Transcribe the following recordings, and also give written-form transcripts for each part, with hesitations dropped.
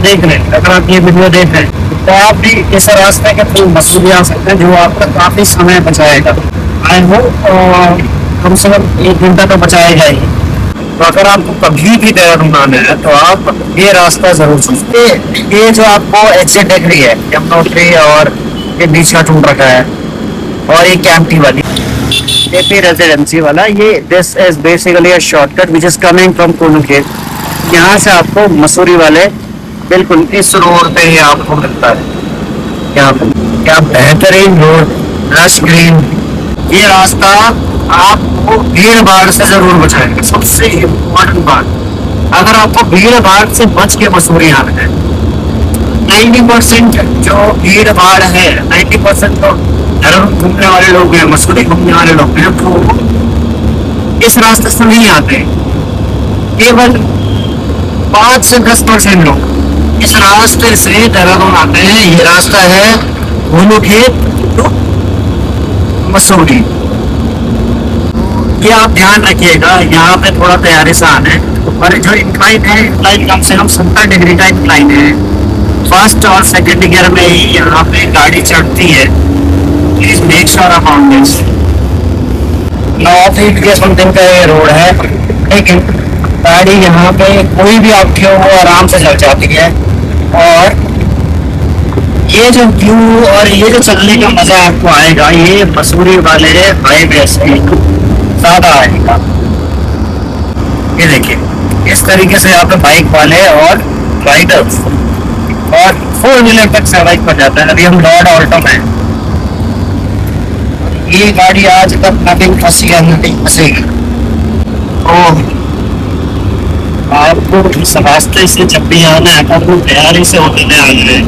देख रहे हैं, अगर आप ये वीडियो देख रहे हैं तो आप भी इस रास्ते के थ्रू मसूरी आ सकते हैं, जो आपका काफी समय बचाएगा। आई होप कम से कम 1 घंटा तो बचाएगा ही। तो अगर आपको कभी भी देहरादून आना है तो आप ये रास्ता जरूर चुनिए। ये जो आपको एग्जिट दिख रही है यमुनोत्री और ये बीच का टूट रखा है, और ये कैंपटी वाली एपी रेजिडेंसी वाला, ये this is basically a shortcut which is coming from Kolukhet. यहाँ से आपको मसूरी वाले बिल्कुल इस रोड पे ही आपको मिलता है। यहाँ पे क्या बेहतरीन रोड, रश ग्रीन। ये रास्ता आपको भीड़ भाड़ से जरूर बचाएगा। सबसे इम्पोर्टेंट बात, अगर आपको भीड़ भाड़ से बच के मसूरी आना है, 90% जो भीड़ भाड़ है, 90% तो देहरादून घूमने वाले लोग हैं, मसूरी घूमने वाले लोग हैं, तो इस रास्ते से नहीं आते। केवल 5 से 10% लोग इस रास्ते से देहरादून आते हैं। ये रास्ता है कोलूखेत टू मसूरी। ये आप ध्यान रखिएगा, यहाँ पे थोड़ा तैयारी से आना है। और जो इंक्लाइन है, इंक्लाइन कम से कम 70 डिग्री का इंक्लाइन है। फर्स्ट और सेकंड गियर में ही यहाँ पे गाड़ी चढ़ती है। Please make sure about this. 9 feet के समथिंग का ये रोड है, लेकिन गाड़ी यहाँ पे कोई भी आपकी हो वो आराम से चल जाती है। और ये जो व्यू और ये जो चलने का मजा आपको आएगा, ये मसूरी वाले हाईवे से ज्यादा आएगा। ये देखिए, इस तरीके से यहाँ पे बाइक वाले और राइडर्स और 4 व्हीलर तक सर्वाइव कर जाता है। अभी हम लॉर्ड ऑल्टो में, ये गाड़ी आज तक नथिंग फंसी है, नथिंग फंसेगी। ओह, आपको इस रास्ते से जब भी आना है तो तैयारी से होते हुए आना है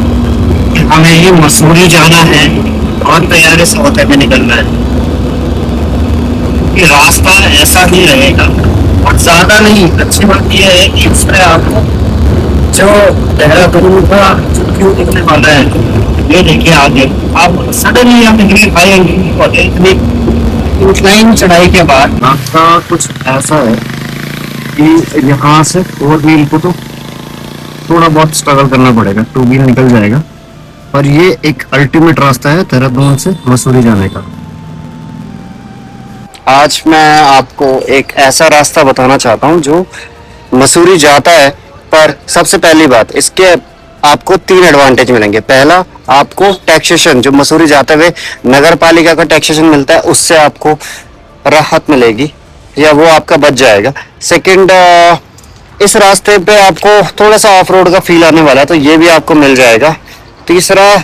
कि हमें ये मसूरी जाना है, और तैयारी से होते हुए निकलना है। ये रास्ता ऐसा ही रहेगा और ज्यादा नहीं। अच्छी बात यह है कि उसमें आपको जो देहरादून का व्यू दिखने वाला है, ये देखिए आगे आप सडनली आप इतनी इंक्लाइन चढ़ाई के बाद आपका कुछ ऐसा है कि यहाँ से 4 व्हील को तो थोड़ा बहुत स्ट्रगल करना पड़ेगा, 2 व्हील निकल जाएगा। और ये एक अल्टीमेट रास्ता है देहरादून से मसूरी जाने का। आज मैं आपको एक ऐसा रास्ता बताना चाहता हूँ जो मसूरी जाता है। पर सबसे पहली बात, इसके आपको 3 एडवांटेज मिलेंगे। पहला, आपको टैक्सेशन, जो मसूरी जाते हुए नगर पालिका का टैक्सेशन मिलता है, उससे आपको राहत मिलेगी या वो आपका बच जाएगा। सेकंड, इस रास्ते पे आपको थोड़ा सा ऑफ रोड का फील आने वाला है, तो ये भी आपको मिल जाएगा। तीसरा,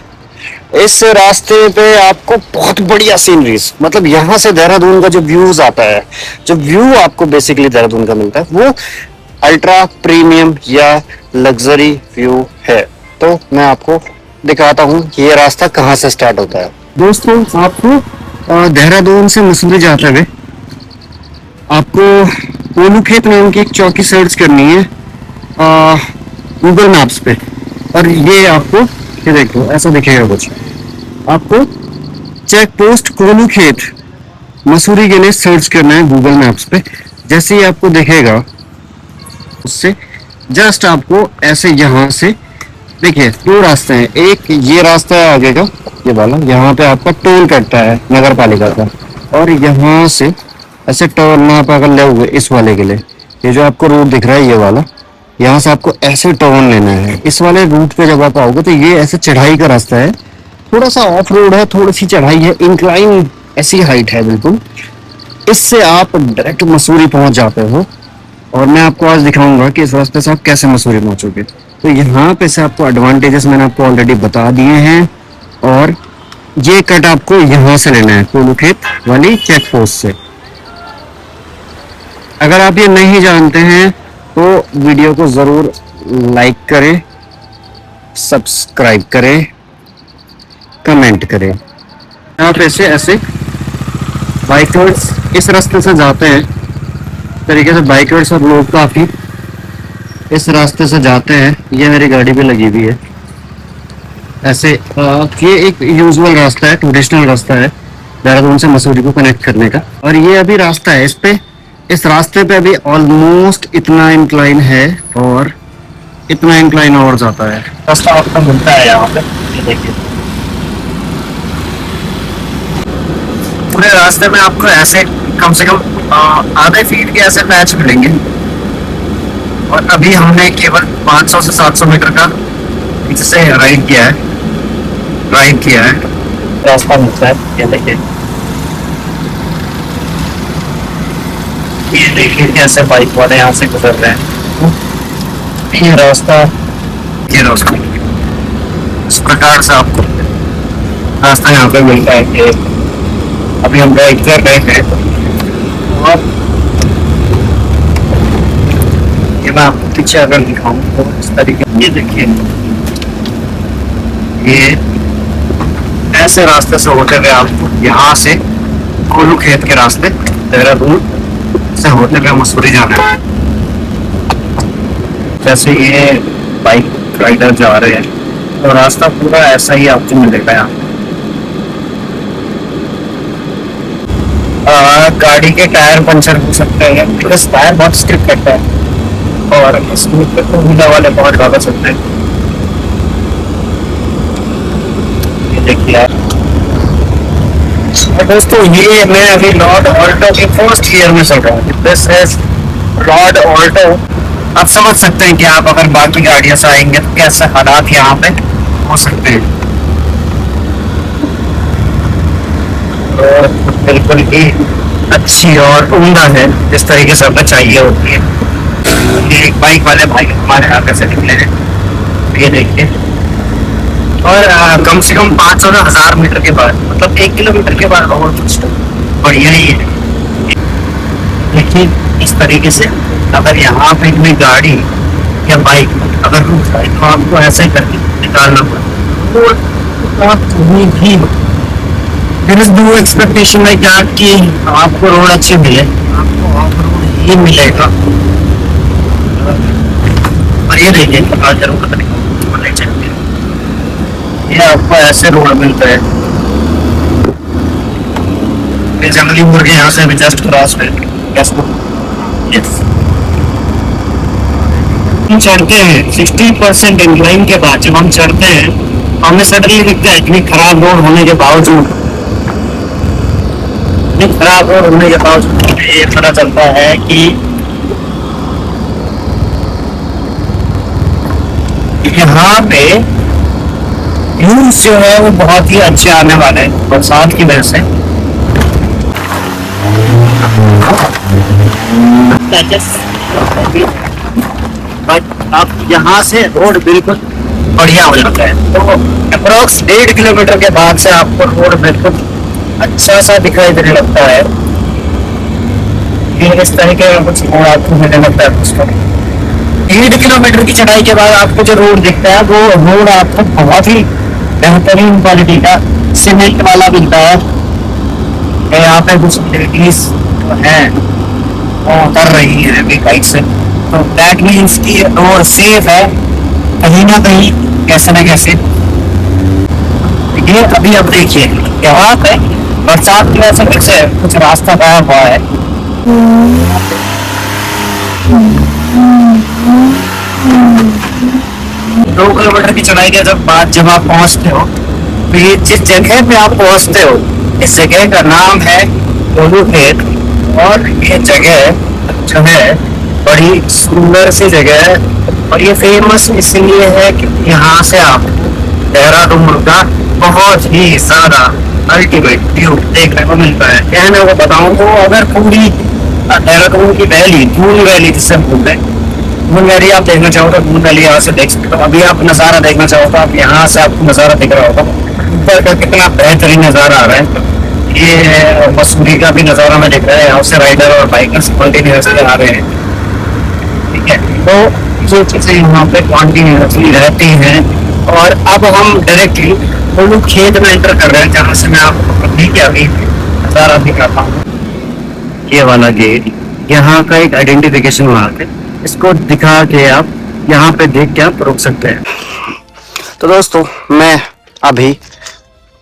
इस रास्ते पे आपको बहुत बढ़िया सीनरीज, मतलब यहाँ से देहरादून का जो व्यूज आता है, जो व्यू आपको बेसिकली देहरादून का मिलता है, वो अल्ट्रा प्रीमियम या लग्जरी व्यू है। तो मैं आपको दिखाता हूँ ये रास्ता कहाँ से स्टार्ट होता है। दोस्तों, आपको देहरादून से मसूरी जाते हुए आपको कोलूखेत नाम की एक चौकी सर्च करनी है गूगल मैप्स पे। और ये आपको, ये देखो ऐसा दिखेगा कुछ, आपको चेक पोस्ट कोलूखेत मसूरी के लिए सर्च करना है गूगल मैप्स पे। जैसे ही आपको दिखेगा, उससे जस्ट आपको ऐसे यहाँ से देखिए 2 रास्ते हैं। एक ये रास्ता है आगे का, ये वाला, यहाँ पे आपका टोल कटता है नगर पालिका का, और यहाँ से ऐसे टर्न आप अगर ले हुए इस वाले के लिए, ये जो आपको रोड दिख रहा है ये वाला, यहाँ से आपको ऐसे टर्न लेना है। इस वाले रूट पे जब आप आओगे तो ये ऐसे चढ़ाई का रास्ता है, थोड़ा सा ऑफ रोड है, थोड़ी सी चढ़ाई है, इंक्लाइन ऐसी हाइट है बिल्कुल। इससे आप डायरेक्ट मसूरी पहुंच जाते हो। और मैं आपको आज दिखाऊंगा कि इस रास्ते से आप कैसे मसूरी पहुंचोगे। तो यहाँ पे से आपको एडवांटेजेस मैंने आपको ऑलरेडी बता दिए हैं। और ये कट आपको यहाँ से लेना है, कोलूखेत वाली चेक पोस्ट से। अगर आप ये नहीं जानते हैं तो वीडियो को जरूर लाइक करें, सब्सक्राइब करें, कमेंट करें। आप ऐसे बाइकर्स इस रास्ते से जाते हैं, तरीके से बाइकर्स और लोग काफी इस रास्ते से जाते हैं। ये मेरी गाड़ी पे लगी हुई है ऐसे। ये एक यूजुअल रास्ता है, ट्रेडिशनल रास्ता है देहरादून से मसूरी को कनेक्ट करने का। और ये अभी रास्ता है, इस रास्ते पे अभी ऑलमोस्ट इतना इंक्लाइन है और इतना इंक्लाइन और जाता है। रास्ता आपको मिलता है यहाँ पे, ये देखिए। पूरे रास्ते में आपको ऐसे कम से कम आधे फीट के ऐसे पैच मिलेंगे। और अभी हमने केवल 500 से 700 मीटर का इससे राइड किया है। रास्ता मिलता है, ये देखिए। ये देखिए कैसे बाइक वाले यहाँ से गुजर रहे हैं। ये रास्ता इस प्रकार से आपको रास्ता यहाँ पे मिलता है कि अभी हम राइड कर रहे हैं। और ये मैं आपको पीछे अगर दिखाऊं तो इस तरीके, ये देखिए, ये ऐसे रास्ते से होते हुए आपको यहाँ से कोलू खेत के रास्ते देहरादून से होते हुए मसूरी जाना है। जैसे ये बाइक राइडर जा रहे हैं तो रास्ता पूरा ऐसा ही आपको मिलेगा यहाँ। गाड़ी के टायर पंचर हो सकते हैं बिकॉज टायर बहुत स्टिफ करता है और इसमें टू व्हीलर वाले बहुत ज़्यादा चलते हैं। ये देखिए आप। और दोस्तों ये मैं अभी लॉर्ड ऑल्टो के फर्स्ट ईयर में चल रहा हूँ। This is Lord Alto. आप समझ सकते हैं कि आप अगर बाकी गाड़ियों से आएंगे तो कैसे हालात यहाँ पे हो सकते हैं। और बिल्कुल ही अच्छी और उम्दा है जिस तरीके से हमें चाहिए होती है। ये एक बाइक वाले भाई हमारे यहाँ से निकले हैं, ये देखिए। और कम से कम 500 से 1000 मीटर के बाद, मतलब 1 किलोमीटर के बाद और कुछ बढ़िया ही है। देखिए इस तरीके से अगर यहाँ पे कोई गाड़ी या बाइक अगर रुक जाए तो आपको ऐसे करके निकालना पड़ेगा। आप कहीं भी there is no expectation like that कि आपको रोड अच्छे मिले, आपको ऑफ रोड ही मिलेगा। और ये देखिए आज जरूर ये आपको ऐसे रोड मिलता है। ये जंगली मुर्गे यहाँ से भी जस्ट क्रॉस पे चढ़ते हैं 60% इंक्लाइन के बाद जब हम चढ़ते हैं तो हमें सडनली दिखता है इतनी खराब रोड होने के बावजूद, ये पता चलता है कि यहाँ पे व्यूज जो है वो बहुत ही अच्छे आने वाले हैं बरसात की वजह से। बट अब यहाँ से रोड बिल्कुल बढ़िया हो जाता है। तो अप्रोक्स 1.5 किलोमीटर के बाद से आपको रोड बिल्कुल अच्छा सा दिखाई देने लगता है। ये इस तरीके का कुछ रोड आपको मिलने लगता है दोस्तों। 1.5 किलोमीटर की चढ़ाई के बाद आपको जो रोड दिखता है वो रोड आपको बहुत ही बेहतरीन क्वालिटी का सीमेंट वाला मिलता है। यहाँ पे कुछ एक्टिविटीज जो है वो कर रही है अभी बाइक से, तो दैट मीन्स कि रोड सेफ है कहीं ना कहीं, कैसे ना कैसे। ये अभी अब देखिए यहाँ पे बरसात की वजह से फिर से कुछ रास्ता गायब हुआ है। 2 किलोमीटर की चढ़ाई के बाद जब आप पहुंचते हो तो ये जिस जगह पे आप पहुंचते हो इस जगह का नाम है कोलू खेत। और ये जगह जो है बड़ी सुंदर सी जगह है और ये फेमस इसलिए है कि यहाँ से आप देहरादून का बहुत ही ज्यादा अल्टीमेट व्यू देखने को मिलता है। कहने को बताऊं तो अगर पूरी देहरादून की वैली, धूल वैली जिससे बोलते हैं, धूल वैली आप देखना चाहो तो धूल वैली यहाँ से देख सकते हो। अभी आप नज़ारा देखना चाहो तो आप यहाँ से आपको नज़ारा दिख रहा होगा ऊपर का, कितना बेहतरीन नज़ारा आ रहा है। ये मसूरी का भी नज़ारा में दिख रहा है। यहाँ से राइडर और बाइकर्स कॉन्टिन्यूसली आ रहे हैं, ठीक है। तो जो चीज़ें यहाँ पे कॉन्टिन्यूसली रहती हैं। और अब हम डायरेक्टली कोलू खेत में एंटर कर रहे हैं जहाँ से मैं आपको अभी के अभी नज़ारा दिखाता हूँ। ये वाला गेट यहाँ का एक आइडेंटिफिकेशन मार्क है, इसको दिखा के आप यहाँ पे देख के आप रुक सकते हैं। तो दोस्तों मैं अभी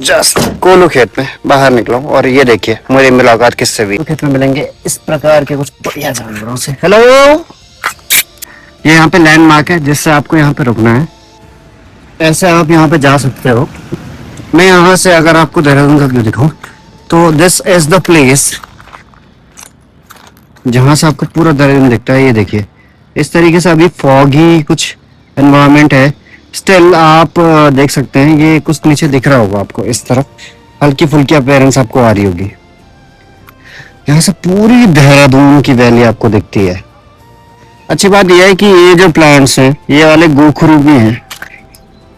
जस्ट कोलू खेत में बाहर निकला हूँ और ये देखिए मेरी मुलाकात किससे भी। खेत में मिलेंगे इस प्रकार के कुछ बढ़िया जानवरों से। हेलो ये यहाँ पे लैंडमार्क है जिससे आपको यहाँ पे रुकना है। ऐसे आप यहाँ पे जा सकते हो। मैं यहाँ से अगर आपको देहरादून का व्यू दिखाऊं तो दिस इज द प्लेस जहाँ से आपको पूरा देहरादून दिखता है। ये देखिए इस तरीके से अभी फॉगी कुछ एनवायरनमेंट है। स्टिल आप देख सकते हैं ये कुछ नीचे दिख रहा होगा आपको, इस तरफ हल्की फुल्की अपीयरेंस आपको आ रही होगी। यहाँ से पूरी देहरादून की वैली आपको दिखती है। अच्छी बात यह है कि ये जो प्लांट्स हैं ये वाले गोखरू भी हैं।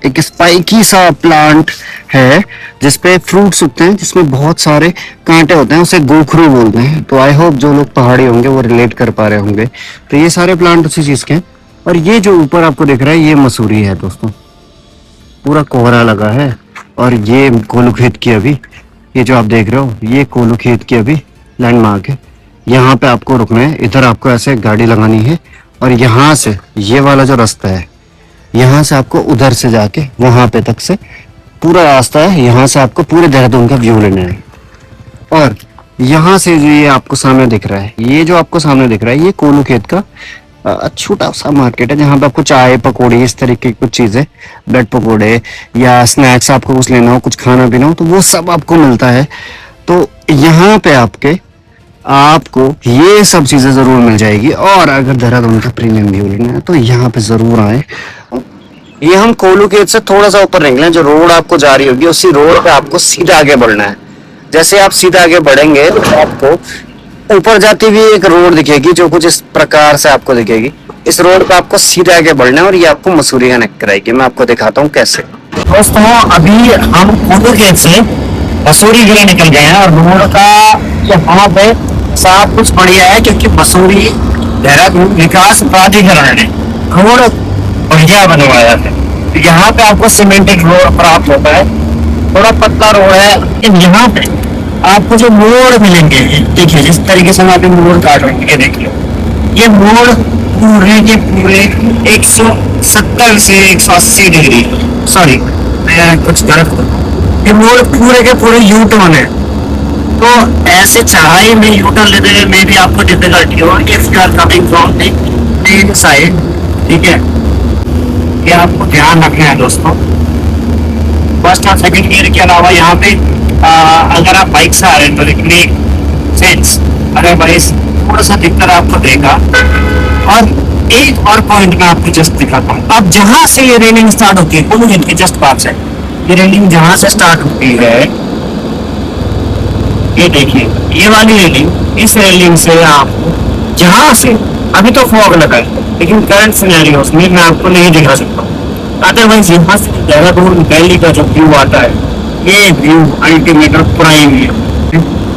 एक स्पाइकी सा प्लांट है जिसपे फ्रूट्स उगते हैं जिसमें बहुत सारे कांटे होते हैं, उसे गोखरू बोलते हैं। तो आई होप जो लोग पहाड़ी होंगे वो रिलेट कर पा रहे होंगे। तो ये सारे प्लांट उसी चीज के हैं। और ये जो ऊपर आपको दिख रहा है ये मसूरी है दोस्तों, पूरा कोहरा लगा है। और ये कोल्लू खेत की अभी ये जो आप देख रहे हो ये कोल्लू खेत की अभी लैंडमार्क है। यहाँ पे आपको रुकना है, इधर आपको ऐसे गाड़ी लगानी है और यहाँ से ये वाला जो रास्ता है यहाँ से आपको उधर से जाके वहां पे तक से पूरा रास्ता है। यहाँ से आपको पूरे देहरादून का व्यू लेना है। और यहाँ से जो ये आपको सामने दिख रहा है, ये जो आपको सामने दिख रहा है ये कोल्लू खेत का छोटा सा मार्केट है जहाँ पे आपको चाय पकौड़ी इस तरीके की कुछ चीजें, ब्रेड पकौड़े या स्नैक्स आपको कुछ लेना हो, कुछ खाना पीना हो तो वो सब आपको मिलता है। तो यहाँ पे आपको ये सब चीजें जरूर मिल जाएगी। और अगर देहरादून का प्रीमियम व्यू लेना है तो यहाँ पे जरूर आए। ये हम कोल्लू खेत से थोड़ा सा ऊपर निकले, जो रोड आपको जा रही होगी उसी रोड पे आपको सीधा आगे बढ़ना है। जैसे आप सीधा आगे बढ़ेंगे तो आपको ऊपर जाती हुई एक रोड दिखेगी जो कुछ इस प्रकार से आपको दिखेगी। इस रोड पे आपको सीधा आगे बढ़ना है और ये आपको मसूरी कनेक्ट कराएगी। मैं आपको दिखाता हूँ कैसे। दोस्तों अभी हम कोल्लू खेत से मसूरी के लिए निकल गए हैं और रोड का यहाँ पे सब कुछ बढ़िया है क्योंकि मसूरी देहरादून विकास प्राधिकरण ने रोड बढ़िया बनवाया है। तो यहाँ पे आपको सीमेंटेड रोड प्राप्त होता है, थोड़ा पतला रोड है। लेकिन यहाँ पे आपको जो मोड़ मिलेंगे, देखिए जिस तरीके से मैं अभी मोड़ काट रहा हूँ, ये देखिए ये मोड़ पूरे के पूरे 170 से 180 डिग्री, सॉरी मैं कुछ गलत, ये मोड़ पूरे के पूरे यू टर्न है। तो ऐसे चढ़ाई में यू टर्न लेने में भी आपको डिफिकल्टी हो if you are coming from the main side, ठीक है। ये आपको ध्यान रखना है दोस्तों। फर्स्ट और सेकंड गियर के अलावा यहाँ पे अगर आप बाइक से आ रहे हैं तो इतनी सेंस, अदरवाइज थोड़ा सा दिक्कत आपको देगा। और एक और पॉइंट मैं आपको जस्ट दिखाता हूँ। अब जहां से ये रेलिंग स्टार्ट होती है कोल्लू खेत के जस्ट पास है, ये रेलिंग जहां से स्टार्ट होती है, ये देखिए ये वाली रेलिंग, इस रेलिंग से आपको जहां से, अभी तो फॉग लगा है लेकिन करंट सिनेरियोस में मैं आपको नहीं दिखा सकता। अदरवाइज यहाँ से देहरादून वैली का जो व्यू आता है, ये व्यू अल्टीमेट और प्राइम है।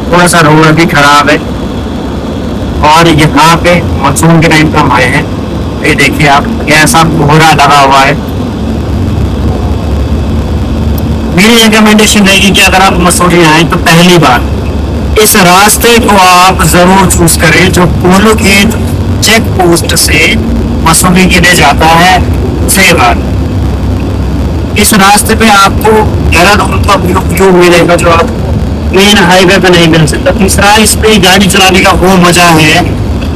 थोड़ा सा रोड भी खराब है और यहाँ पे मानसून के टाइम पे हम आए हैं। ये देखिए आप कैसा कोहरा लगा हुआ है। मेरी रिकमेंडेशन रहेगी कि अगर आप मसूरी आए तो पहली बार इस रास्ते को आप जरूर चूज करें जो कोल्लू खेत चेक पोस्ट से मसूरी के लिए जाता है। दूसरी बार इस रास्ते पे आपको देहरादून का व्यू मिलेगा जो आपको मेन हाईवे पे नहीं मिल सकता। तीसरा इस पे गाड़ी चलाने का वो मजा है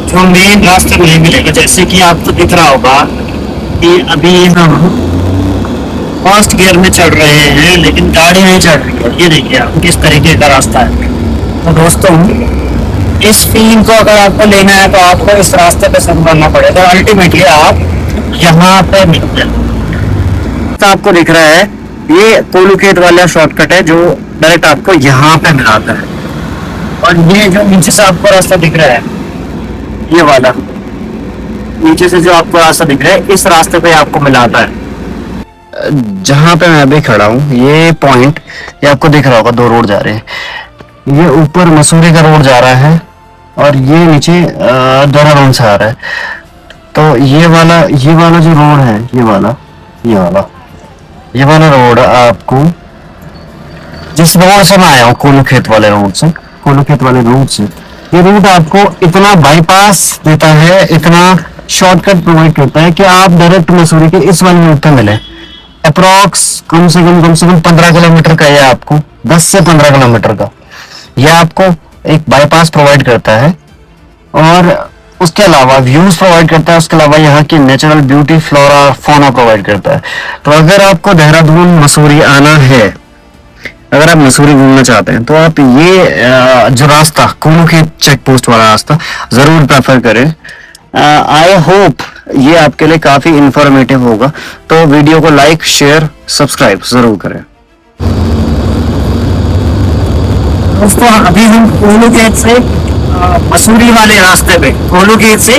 जो मेन रास्ते में नहीं मिलेगा। जैसे कि आपको दिख रहा होगा कि अभी हम फर्स्ट गियर में चढ़ रहे हैं लेकिन गाड़ी नहीं चढ़ रही है। ये देखिए आप किस तरीके का रास्ता है। तो दोस्तों इस फील को अगर आपको लेना है तो आपको इस रास्ते पे सब करना पड़ेगा। अल्टीमेटली आप यहाँ पे मिलते हैं। आपको दिख रहा है ये कोल्लू खेत वाला शॉर्टकट है जो डायरेक्ट आपको यहाँ पे मिलाता है। और ये जो नीचे से आपको रास्ता दिख रहा है, ये वाला नीचे से जो आपको रास्ता दिख रहा है, इस रास्ते पे आपको मिलाता है। जहाँ पे मैं अभी खड़ा हूँ ये पॉइंट, ये आपको दिख रहा होगा, दो रोड जा रहे हैं। ये ऊपर मसूरी का रोड जा रहा है और ये नीचे देहरादून से आ रहा है। तो ये वाला जो रोड है, ये वाला रोड आपको, जिस रोड से मैं आया हूँ कोल्लू खेत वाले रोड से, ये रूट आपको इतना बाईपास देता है, इतना शॉर्टकट प्रोवाइड करता है कि आप डायरेक्ट मसूरी के इस वाले रूट पे मिले। अप्रॉक्स कम से कम 15 किलोमीटर का, ये आपको 10 से 15 किलोमीटर का ये आपको एक बाईपास प्रोवाइड करता है। और उसके अलावा व्यूज प्रोवाइड करता है, उसके अलावा यहाँ की natural beauty, flora, fauna provide करता है। तो अगर आपको देहरादून मसूरी आना है, अगर आप मसूरी घूमना चाहते हैं, तो आप ये जो रास्ता कोनू के चेक पोस्ट वाला रास्ता जरूर प्रेफर करें। आई होप ये आपके लिए काफी इंफॉर्मेटिव होगा। तो वीडियो को लाइक, शेयर, सब्सक्राइब जरूर करें। दोस्तों अभी हम कोलू गेट से मसूरी वाले रास्ते पे, कोलू गेट से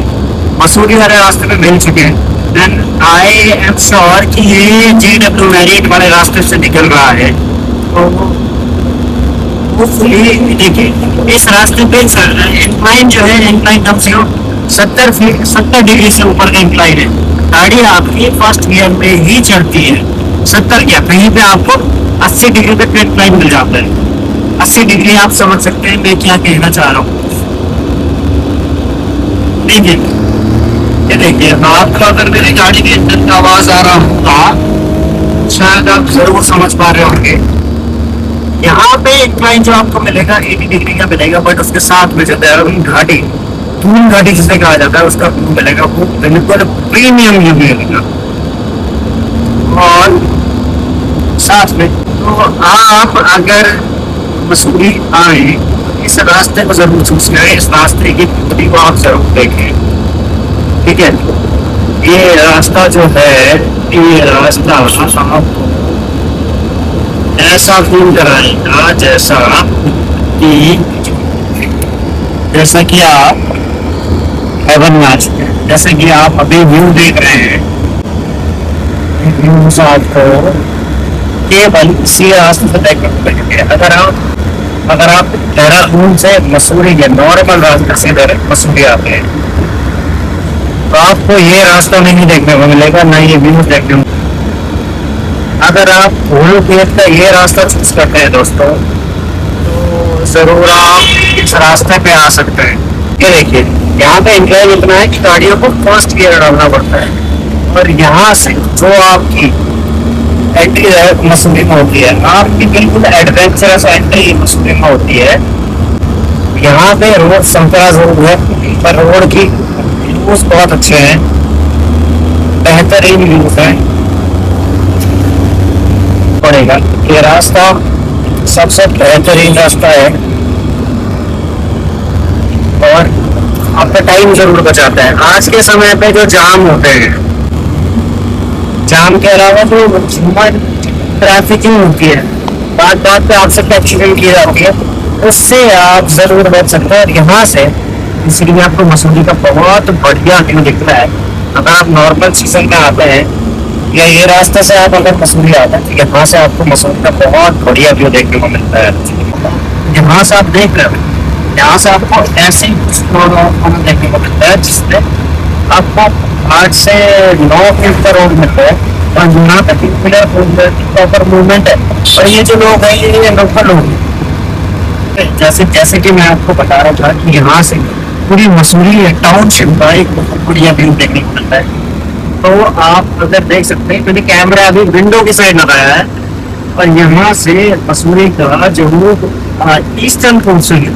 मसूरी वाले रास्ते पे मिल चुके हैं। एंड आई एम श्योर कि ये JW मैरियट वाले रास्ते से निकल रहा है। तो hopefully देखिए इस रास्ते पे इंक्लाइन जो है, इंक्लाइन कम से कम 70 डिग्री से ऊपर का इंक्लाइन है। गाड़ी आपकी फर्स्ट गियर में ही चढ़ती है। 70 क्या, कहीं पे आपको 80 डिग्री पे इंक्लाइन मिल जाता है। 80 डिग्री आप समझ सकते हैं मैं क्या कहना चाह रहा हूँ। देखिए ये देखिए, आपको अगर मेरी गाड़ी के इंजन का आवाज आ रहा होगा शायद आप जरूर समझ पा रहे होंगे। यहाँ पे इंक्लाइन जो आपको मिलेगा 80 डिग्री का मिलेगा, बट उसके साथ में जो देहरादून घाटी, धूम घाटी जिसे कहा जाता है, उसका व्यू मिलेगा, वो बिल्कुल प्रीमियम व्यू मिलेगा। और साथ में तो आप अगर मसूरी आए, इस रास्ते को जरूर चूज करें। इस रास्ते की ब्यूटी को आप जरूर देखें, ठीक है। ये रास्ता जो है, ये रास्ता आपको ऐसा फील कराएगा जैसा कि आप हेवन में आ चुके हैं, जैसे कि आप अभी व्यू देख रहे हैं। व्यू आपको केवल इसी रास्ते से देखने को मिलेंगे। अगर आप देहरादून से मसूरी के नॉर्मल रास्ते से मसूरी आते हैं, तो आपको ये रास्ता नहीं देखने को मिलेगा, ना ये व्यू देखने को। अगर आप कोलू गेट का ये रास्ता चूज करते हैं दोस्तों, तो जरूर आप इस रास्ते पे आ सकते हैं। ये देखिए, यहाँ पे इंक्लाइन इतना है कि गाड़ियों को फर्स्ट गियर डालना पड़ता है। और यहाँ से जो आपकी एंट्री है मसूरी में होती है, आपकी बिल्कुल एडवेंचरस एंट्री मसूरी में होती है। यहाँ पे रोड संतरा जरूर है, पर रोड की व्यूज बहुत अच्छे हैं, बेहतरीन व्यूज है पड़ेगा। ये रास्ता सबसे बेहतरीन रास्ता है और आपका टाइम जरूर बचाता है। आज के समय पे जो जाम होते हैं, जाम के अलावा जो ट्रैफिकिंग होती है, बात बात पे आपसे एक्सीडेंट की जाती है, उससे आप जरूर बच सकते हैं। और यहाँ से इसलिए आपको मसूरी का बहुत बढ़िया व्यू दिखता है। अगर आप नॉर्मल सीजन में आते हैं या ये रास्ते से आप अगर मसूरी आते हैं, तो यहाँ से आपको मसूरी का बहुत बढ़िया व्यू देखने को मिलता है। यहाँ से आप देख रहे हो, यहाँ से आपको ऐसे देखने को मिलता है जिसमें आपको 8 से 9 फीट का रोड मिलता है। और यहाँ तक प्रॉपर मूवमेंट है। और ये जो लोग हैं, ये लोकल लोग हैं। जैसे कि मैं आपको बता रहा था कि यहाँ से पूरी मसूरी टाउनशिप का एक बहुत बढ़िया व्यू देखने को मिलता है। तो आप अगर देख सकते हैं, मैंने कैमरा अभी विंडो की साइड लगाया है और यहाँ से मसूरी का जो ईस्टर्न पोर्शन है,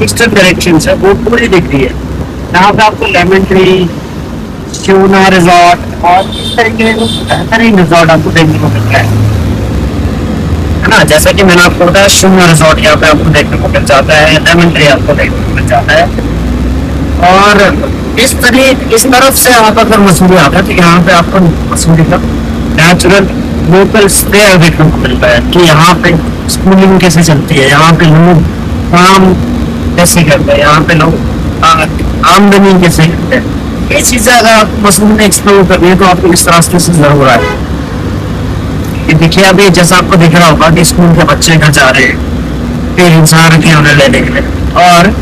ईस्टर्न डायरेक्शन से वो पूरी दिख रही है। यहाँ पे आपको लेमन ट्री, शिवना रिजॉर्ट और इस तरीके के बेहतरीन रिजॉर्ट आपको देखने को मिलता है ना। जैसा कि मैंने आपको बताया, शिवना रिजॉर्ट यहाँ पे आपको देखने को मिल जाता है, लेमन ट्री आपको देखने को मिल जाता है। और इस तरफ से आप अगर मसूरी आते हैं, तो यहाँ पे आपको मसूरी का नेचुरल लोकल स्पेयर देखने को मिलता है कि यहाँ पे स्कूलिंग कैसे चलती है, यहाँ पे लोग काम कैसे करते हैं, यहाँ पे लोग आमदनी कैसे करते हैं। ये चीजें अगर आप मसूरी में एक्सप्लोर करनी है, तो आपको इस रास्ते से जरूर आए। ये देखिए, अभी जैसा आपको दिख रहा होगा कि स्कूल के बच्चे घर जा रहे हैं, फिर इंसान के उन्हें लेने के लिए। और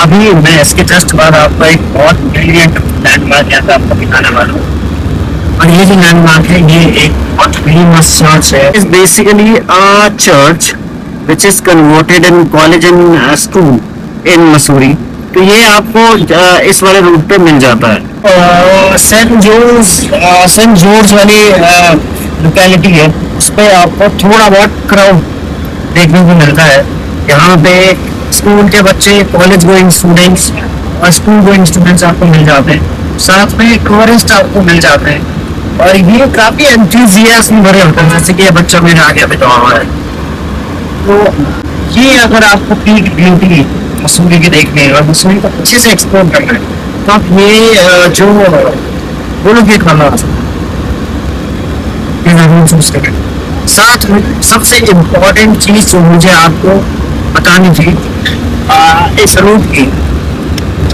अभी मैं इसके जस्ट बाद आपको एक बहुत ब्रिलियंट लैंडमार्क यहाँ पे आपको दिखाने वाला हूँ। और ये जो लैंडमार्क है, ये एक बहुत फेमस चर्च है। It's basically a church which is converted in college and school in Mussoorie। तो ये आपको इस वाले रूट पे मिल जाता है। सेंट जॉर्ज वाली लोकेलिटी है, उस पर आपको थोड़ा बहुत क्राउड देखने को मिलता है। यहाँ पे स्कूल के बच्चे, कॉलेज गोइंग स्टूडेंट्स और स्कूल गोइंग स्टूडेंट्स आपको मिल जाते हैं, साथ में टूरिस्ट आपको मिल जाते हैं, और ये काफी एंथुजियाज्म भरे होते हैं, जैसे कि ये बच्चा मेरे आगे बैठा हुआ है। तो ये अगर आपको पीक ब्यूटी मसूरी की देखनी है और मसूरी को अच्छे से एक्सप्लोर करना है, तो आप ये जो गोलोगेट वाला ये जरूर चूज करें। साथ में सबसे इम्पोर्टेंट चीज जो मुझे आपको बतानी थी इस रूट की,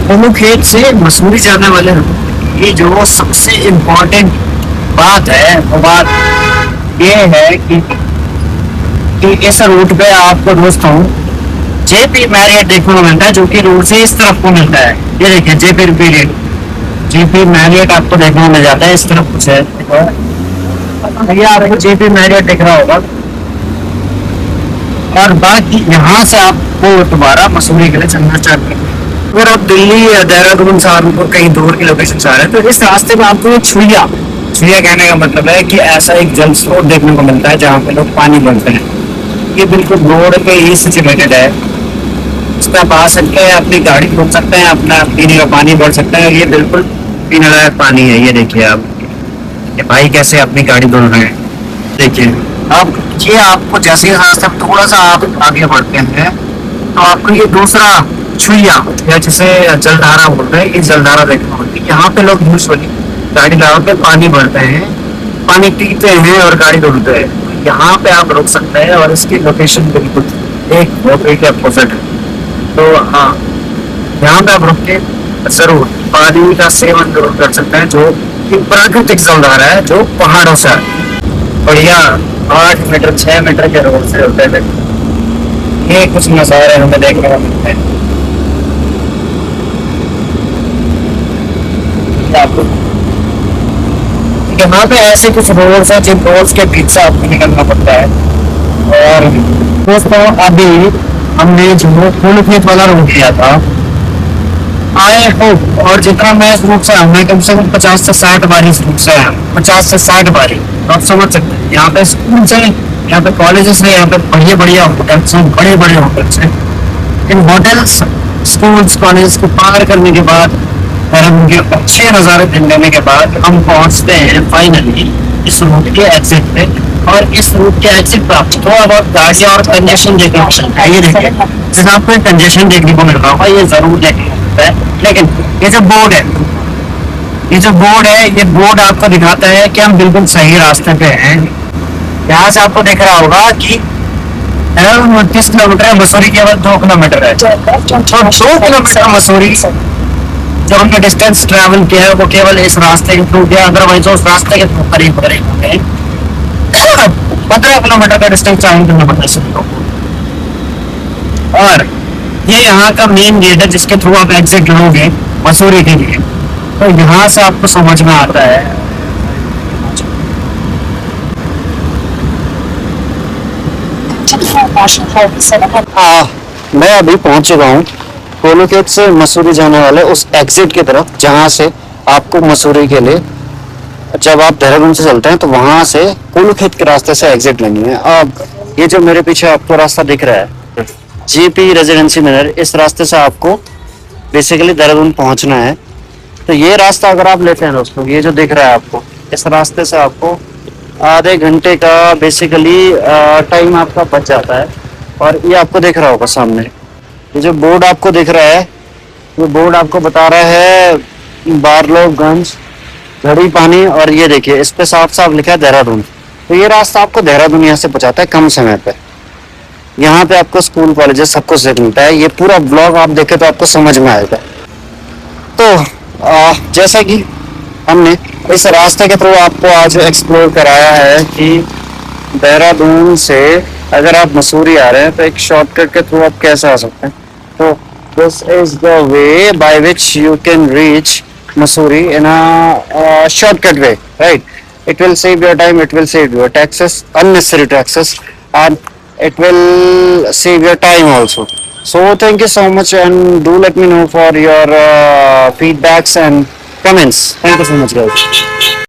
गोलू खेत से मसूरी जाने वाले रूट, ये जो सबसे इम्पोर्टेंट बात है वो बात ये है कि इस रूट पे आपको दोस्तों जेपी मैरियट देखने को मिलता है, जो कि रोड से इस तरफ को मिलता है। ये देखिए जेपी मैरियट आपको देखने को मिल जाता है, इस तरफ कुछ है, ये आपको जेपी मैरियट दिख रहा होगा। और बाकी यहाँ से आपको दोबारा मसूरी के लिए चलना चाहिए। अगर आप दिल्ली या देहरादून सहारनपुर कहीं दूर की लोकेशन से आ रहे हैं, तो इस रास्ते में आपको छुइया छुइया कहने का मतलब है कि ऐसा एक जल स्रोत देखने को मिलता है जहाँ पे लोग पानी भरते हैं। ये बिल्कुल रोड पे ही सिचुएटेड है, उसमें आप आ सकते हैं, अपनी गाड़ी धो सकते हैं, अपना पीने का पानी भर सकते हैं। ये बिल्कुल पीने लायक पानी है। ये देखिए आप, ये भाई कैसे अपनी गाड़ी धो रहे हैं, देखिए अब ये आपको जैसे ही रास्ते में थोड़ा सा आप आगे बढ़ते हैं तो आपको ये दूसरा छुइया या जिसे जलधारा बोलते हैं, ये जलधारा देखने को मिलती है। यहाँ पे लोग यूजुअली गाड़ी लगा के पानी भरते हैं, पानी पीते हैं और गाड़ी धुलते हैं। यहाँ पे आप रुक सकते हैं और इसकी लोकेशन बिल्कुल एक होटल के अपोजिट है। तो हाँ, यहाँ पे आप रुक के जरूर पानी का सेवन जरूर कर सकते हैं, जो कि प्राकृतिक जलधारा है जो पहाड़ों से बढ़िया 8 मीटर 6 मीटर के रोड से होते हैं। ये कुछ नजारे हमें देखने को मिलते हैं। यहाँ पे ऐसे कुछ रोड्स हैं जिन रोड्स के बीच से आपको निकलना पड़ता है। और दोस्तों अभी हमने जो फूल खेत वाला रोड लिया था, आई होप, और जितना मैं इस रूट से हमें कम से कम 50 से 60 बारी इस रूट से है, 50 से 60 बारी, तो आप समझ सकते हैं। यहाँ पे स्कूल है, यहाँ पे कॉलेजेस है, यहाँ पे बढ़िया बढ़िया होटल्स हैं, बड़े बड़े होटल्स हैं। इन होटल्स स्कूल्स कॉलेज को पार करने के बाद और उनके अच्छे नज़ारे लेने के बाद हम पहुंचते हैं फाइनली इस रूट के एग्जिट पे। और इस रूट के एग्जिट पर आपको थोड़ा बहुत गाड़ियाँ और कंजेशन देखने को मिलता है। ये देखिए, जैसे आपको कंजेशन देखने को मिल रहा होगा, ये जरूर देखने को मिलता है। लेकिन ये जो बोर्ड है, ये बोर्ड आपको दिखाता है कि हम बिल्कुल सही रास्ते पे हैं। यहाँ से आपको दिख रहा होगा कि 29 किलोमीटर है, मसूरी केवल 2 किलोमीटर है। तो 2 किलोमीटर मसूरी जो हमने डिस्टेंस ट्रैवल किया है वो केवल इस रास्ते के थ्रू किया, अदरवाइज उस रास्ते के थ्रू करीब 15 किलोमीटर का डिस्टेंस ट्रैवल करना पड़ता है सभी लोगों को। और ये यहाँ का मेन गेट है जिसके थ्रू आप एग्जिट लोगे मसूरी के लिए। तो यहाँ से आपको समझ में आता है मैं अभी पहुंच चुका हूँ कोलोखेत से मसूरी जाने वाले उस एग्जिट की तरफ, जहाँ से आपको मसूरी के लिए जब आप देहरादून से चलते हैं तो वहां से कोलोखेत के रास्ते से एग्जिट लेनी है। अब ये जो मेरे पीछे आपको रास्ता दिख रहा है जीपी रेजिडेंसी नगर, इस रास्ते से आपको बेसिकली देहरादून पहुंचना है। तो ये रास्ता अगर आप लेते हैं दोस्तों, ये जो दिख रहा है आपको, इस रास्ते से आपको आधे घंटे का बेसिकली टाइम आपका बच जाता है। और ये आपको दिख रहा होगा सामने, ये जो बोर्ड आपको दिख रहा है, ये बोर्ड आपको बता रहा है बारलोगंज घड़ी पानी, और ये देखिए इस पे साफ साफ लिखा है देहरादून। तो ये रास्ता आपको देहरादून यहाँ से पहुंचाता है कम समय पे। यहाँ पे आपको स्कूल कॉलेजेस सब कुछ मिलता है। ये पूरा ब्लॉग आप देखें तो आपको समझ में आएगा। तो जैसा कि हमने इस रास्ते के थ्रू आपको आज एक्सप्लोर कराया है कि देहरादून से अगर आप मसूरी आ रहे हैं तो एक शॉर्टकट के थ्रू आप कैसे आ सकते हैं। तो this is the way by which you can reach Mussoorie in a shortcut way, right? It will save your time, it will save your taxes, unnecessary taxes, and it will save your time also. So thank you so much, and do let me know for your feedbacks and comments. Thank you so much, guys.